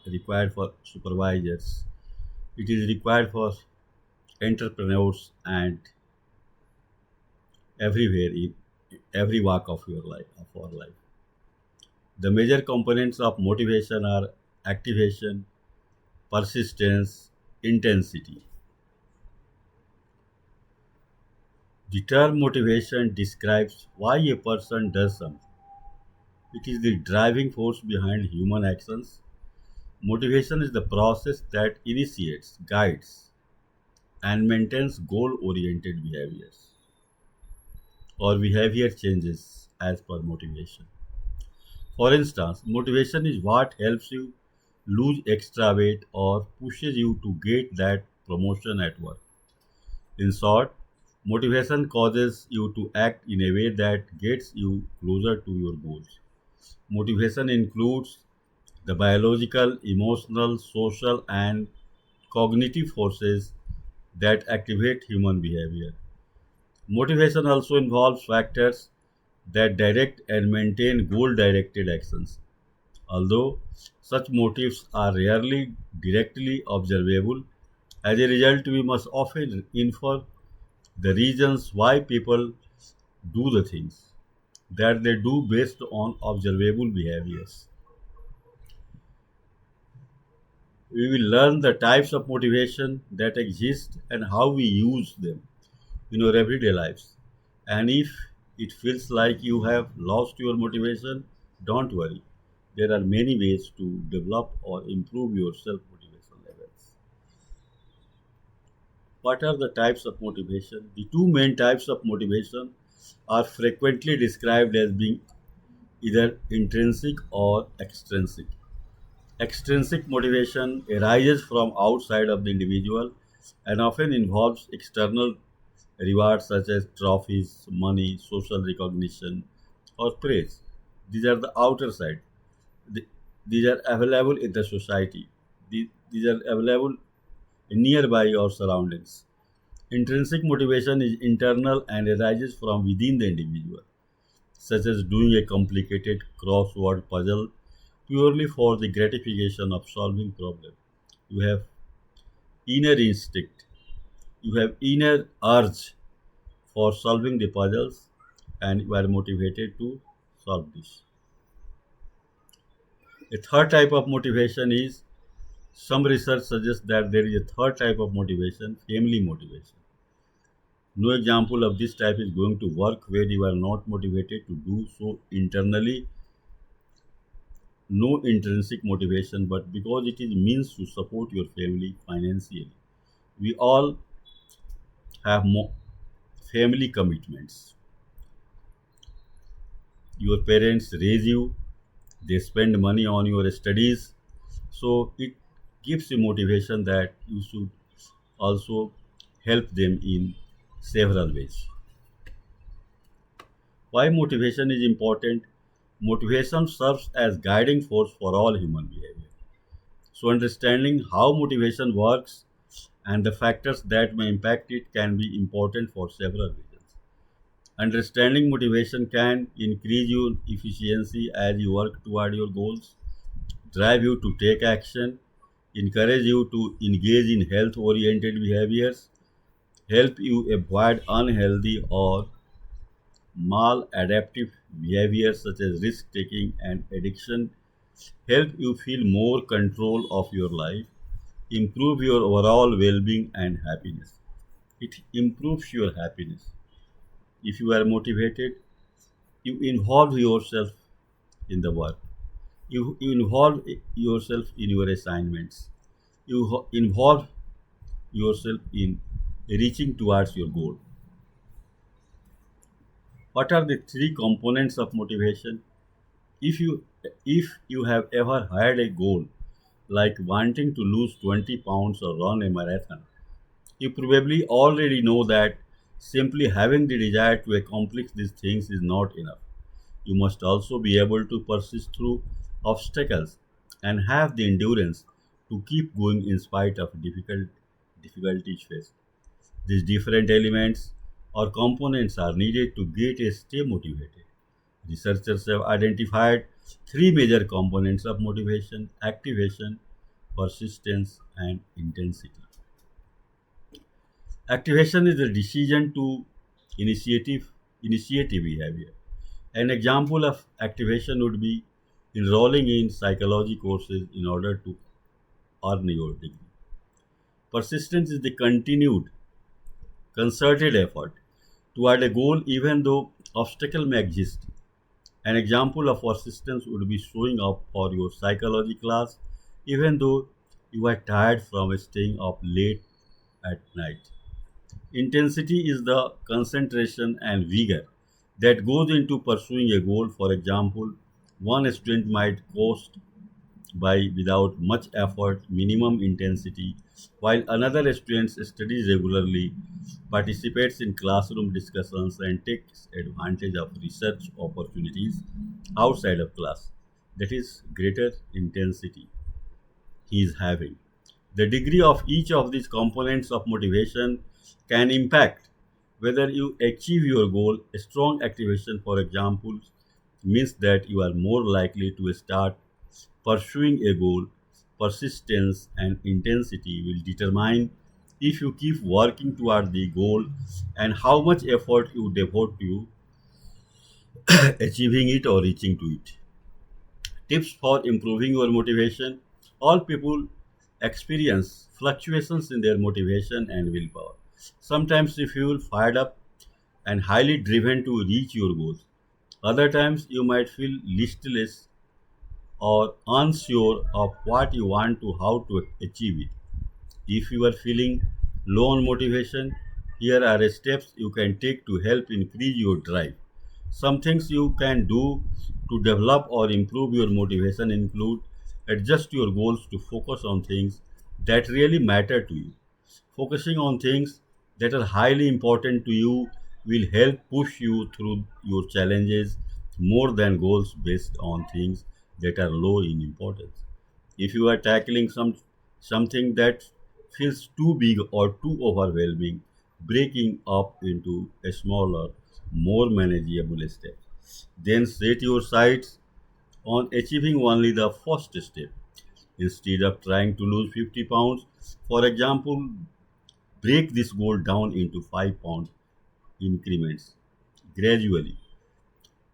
required for supervisors. It is required for entrepreneurs and everywhere in every walk of your life of our life. The major components of motivation are activation, persistence, intensity. The term motivation describes why a person does something. It is the driving force behind human actions. Motivation is the process that initiates, guides, and maintains goal oriented behaviors or behavior changes as per motivation. For instance, motivation is what helps you lose extra weight or pushes you to get that promotion at work. In short, motivation causes you to act in a way that gets you closer to your goals. Motivation includes the biological, emotional, social, and cognitive forces that activate human behavior. Motivation also involves factors that direct and maintain goal directed actions. Although such motives are rarely directly observable, as a result, we must often infer the reasons why people do the things that they do based on observable behaviors. We will learn the types of motivation that exist and how we use them in our everyday lives. And if it feels like you have lost your motivation, don't worry. There are many ways to develop or improve your self motivation levels. What are the types of motivation? The two main types of motivation are frequently described as being either intrinsic or extrinsic. Extrinsic motivation arises from outside of the individual and often involves external rewards such as trophies, money, social recognition, or praise. These are the outer side. The- These are available in the society. These are available nearby our surroundings. Intrinsic motivation is internal and arises from within the individual, such as doing a complicated crossword puzzle purely for the gratification of solving problem. You have inner instinct, you have inner urge for solving the puzzles, and you are motivated to solve this. A third type of motivation is some research suggests that there is a third type of motivation, family motivation. No example of this type is going to work where you are not motivated to do so internally, no intrinsic motivation, but because it is means to support your family financially. We all have family commitments. Your parents raise you, they spend money on your studies, so it gives you motivation that you should also help them in several ways. Why motivation is important? Motivation serves as guiding force for all human behavior. So understanding how motivation works and the factors that may impact it can be important for several reasons. Understanding motivation can increase your efficiency as you work toward your goals, drive you to take action, encourage you to engage in health oriented behaviors, help you avoid unhealthy or maladaptive behaviors such as risk taking and addiction, help you feel more control of your life, improve your overall well being and happiness. It improves your happiness. If you are motivated, you involve yourself in the work. You involve yourself in your assignments. You involve yourself in reaching towards your goal. What are the three components of motivation? If you if you have ever had a goal like wanting to lose 20 pounds or run a marathon, you probably already know that simply having the desire to accomplish these things is not enough. You must also be able to persist through obstacles and have the endurance to keep going in spite of difficulties faced. These different elements or components are needed to get a stay motivated. Researchers have identified Three major components of motivation: activation, persistence, and intensity. Activation is the decision to initiative initiative behavior. An example of activation would be enrolling in psychology courses in order to earn your degree. Persistence is the continued, concerted effort toward a goal even though obstacle may exist. An example of persistence would be showing up for your psychology class even though you are tired from staying up late at night. Intensity is the concentration and vigor that goes into pursuing a goal. For example, one student might coast by without much effort, minimum intensity, while another student studies regularly, participates in classroom discussions, and takes advantage of research opportunities outside of class. That is greater intensity he is having. The degree of each of these components of motivation can impact whether you achieve your goal. A strong activation, for example, means that you are more likely to start pursuing a goal. Persistence and intensity will determine if you keep working toward the goal and how much effort you devote to achieving it or reaching to it. Tips for improving your motivation. All people experience fluctuations in their motivation and willpower. Sometimes you feel fired up and highly driven to reach your goals. Other times you might feel listless or unsure of what you want to how to achieve it. If you are feeling low on motivation, here are steps you can take to help increase your drive. Some things you can do to develop or improve your motivation include: adjust your goals to focus on things that really matter to you. Focusing on things that are highly important to you will help push you through your challenges more than goals based on things that are low in importance. If you are tackling something that feels too big or too overwhelming, breaking up into a smaller, more manageable steps. Then set your sights on achieving only the first step. Instead of trying to lose 50 pounds, for example, break this goal down into 5 pound increments. Gradually,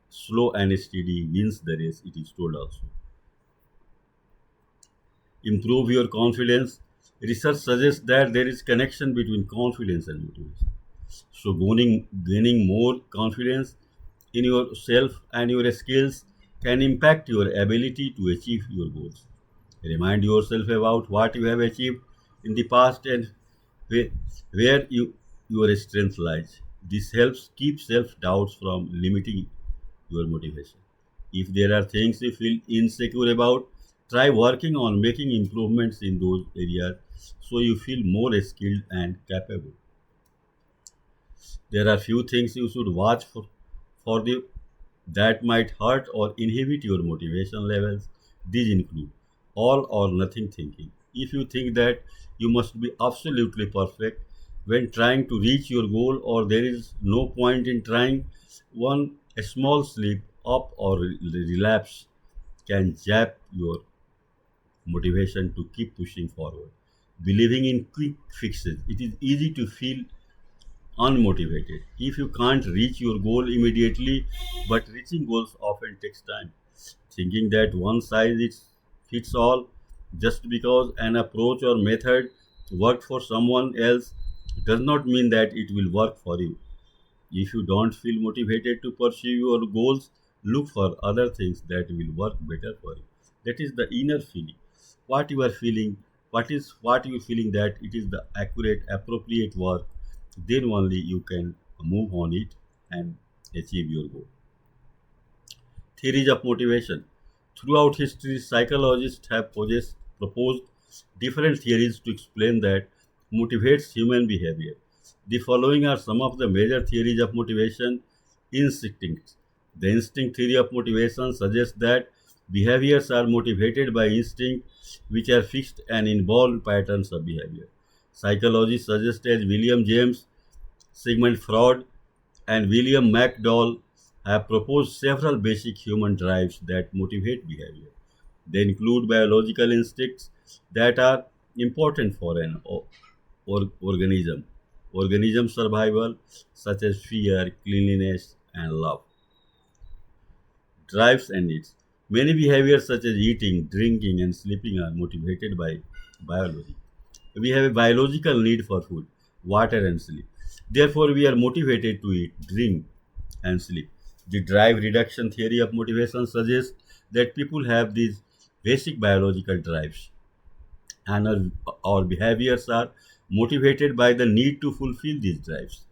slow and steady wins the race, it is told also. Improve your confidence. Research suggests that there is connection between confidence and motivation. So gaining more confidence in yourself and your skills can impact your ability to achieve your goals. Remind yourself about what you have achieved in the past and where, where your strength lies. This helps keep self-doubts from limiting your motivation. If there are things you feel insecure about, try working on making improvements in those areas so you feel more skilled and capable. There are few things you should watch for the that might hurt or inhibit your motivation levels. These include all or nothing thinking. If you think that you must be absolutely perfect when trying to reach your goal or there is no point in trying, one a small slip up or relapse can zap your motivation to keep pushing forward. Believing in quick fixes, it is easy to feel unmotivated if you can't reach your goal immediately, but reaching goals often takes time. Thinking that one size fits all just because an approach or method worked for someone else does not mean that it will work for you. If you don't feel motivated to pursue your goals, look for other things that will work better for you. That is the inner feeling. What you are feeling, what you are feeling that it is the accurate, appropriate work, then only you can move on it and achieve your goal. Theories of motivation. Throughout history, psychologists have proposed different theories to explain that motivates human behavior. The following are some of the major theories of motivation. Instinct. The instinct theory of motivation suggests that behaviors are motivated by instinct, which are fixed and involved patterns of behavior. Psychology suggests, as William James, Sigmund Freud, and William McDowell have proposed several basic human drives that motivate behavior. They include biological instincts that are important for an organism, organism survival, such as fear, cleanliness, and love, drives and needs. Many behaviors such as eating, drinking, and sleeping are motivated by biology. We have a biological need for food, water, and sleep. Therefore, we are motivated to eat, drink, and sleep. The drive reduction theory of motivation suggests that people have these basic biological drives, and our behaviors are motivated by the need to fulfill these drives.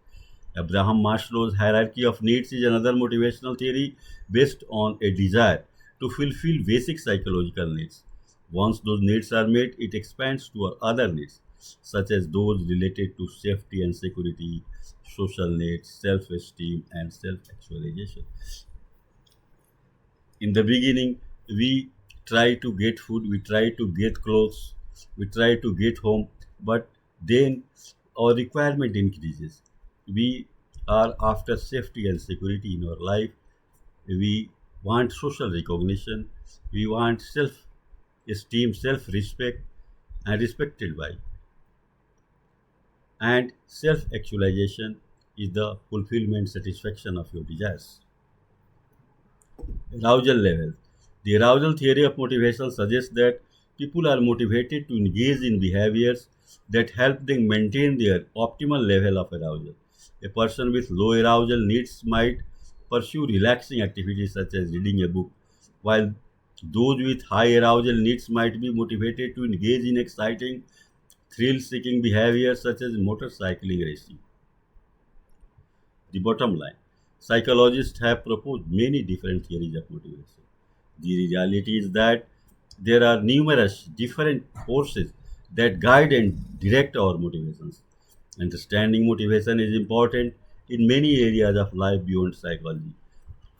Abraham Maslow's hierarchy of needs is another motivational theory based on a desire to fulfill basic psychological needs. Once those needs are met, it expands to other needs, such as those related to safety and security, social needs, self esteem, and self actualization. In the beginning, we try to get food, we try to get clothes, we try to get home, but then our requirement increases. We are after safety and security in our life. We want social recognition, we want self esteem, self respect, and respected by, and self actualization is the fulfillment satisfaction of your desires. Arousal level. The arousal theory of motivation suggests that people are motivated to engage in behaviors that help them maintain their optimal level of arousal. A person with low arousal needs might pursue relaxing activities such as reading a book, while those with high arousal needs might be motivated to engage in exciting, thrill seeking behaviors such as motorcycling racing. The bottom line, psychologists have proposed many different theories of motivation. The reality is that there are numerous different forces that guide and direct our motivations. Understanding motivation is important in many areas of life beyond psychology.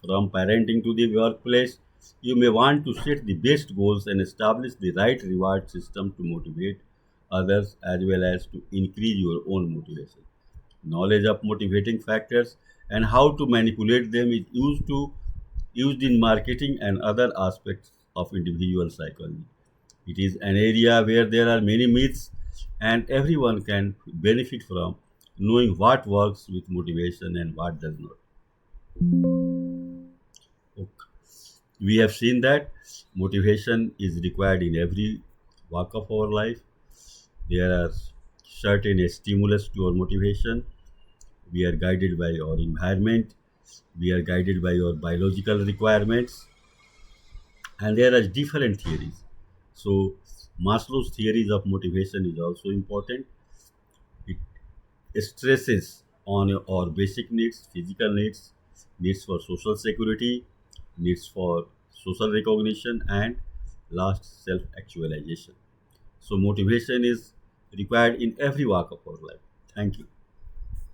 From parenting to the workplace, you may want to set the best goals and establish the right reward system to motivate others as well as to increase your own motivation. Knowledge of motivating factors and how to manipulate them is used in marketing and other aspects of individual psychology. It is an area where there are many myths and everyone can benefit from knowing what works with motivation and what does not. Okay. We have seen that motivation is required in every walk of our life. There are certain stimulus to our motivation. We are guided by our environment, we are guided by our biological requirements, and there are different theories. So Maslow's theories of motivation is also important. It stresses on our basic needs, physical needs, needs for social security, needs for social recognition, and last, self actualization. So motivation is required in every walk of our life. Thank you.